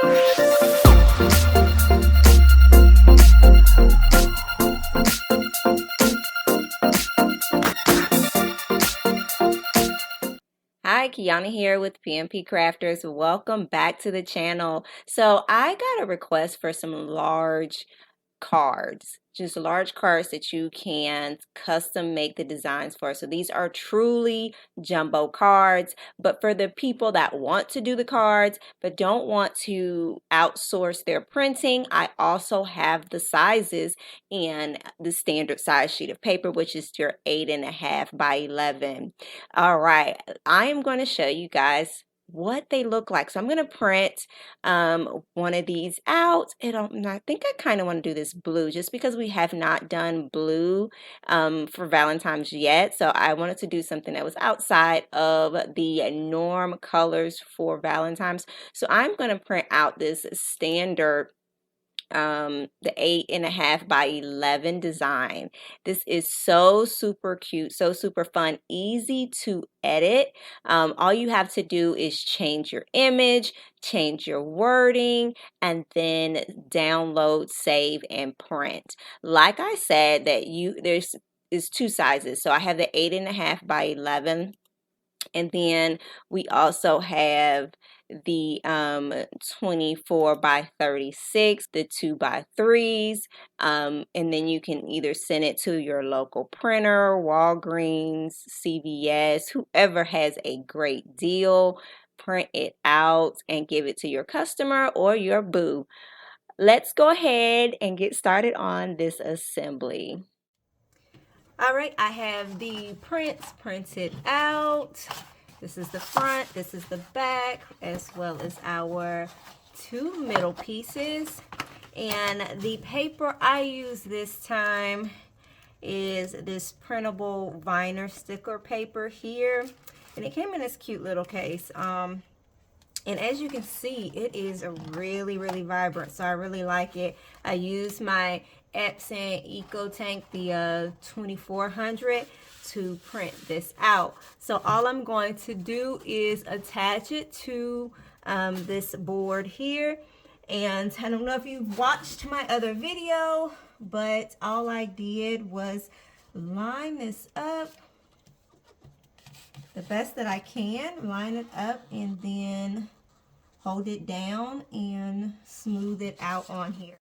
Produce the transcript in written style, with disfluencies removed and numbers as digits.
Hi, Kiana here with PMP Crafters. Welcome back to the channel. So I got a request for some large cards, just large cards that you can custom make the designs for. So these are truly jumbo cards, but for the people that want to do the cards but don't want to outsource their printing, I also have the sizes in the standard size sheet of paper, which is your 8.5 by 11. All right, I am going to show you guys what they look like. So I'm going to print one of these out. I think I kind of want to do this blue just because we have not done blue for Valentine's yet. So I wanted to do something that was outside of the norm colors for Valentine's. So I'm going to print out this standard the 8.5 by 11 design. This is so super cute, so super fun, easy to edit. All you have to do is change your image, change your wording, and then download, save, and print. Like I said, there's two sizes. So I have the 8.5 by 11. And then we also have the 24 by 36, the 2 by 3s, and then you can either send it to your local printer, Walgreens, CVS, whoever has a great deal. Print it out and give it to your customer or your boo. Let's go ahead and get started on this assembly. All right, I have the prints printed out. This is the front, this is the back, as well as our two middle pieces. And the paper I use this time is this printable Viner sticker paper here. And it came in this cute little case. And as you can see, it is really, really vibrant. So I really like it. I use my Epson Eco Tank, the 2400, to print this out. So all I'm going to do is attach it to this board here. And I don't know if you've watched my other video, but all I did was line this up the best that I can, line it up, and then hold it down and smooth it out on here.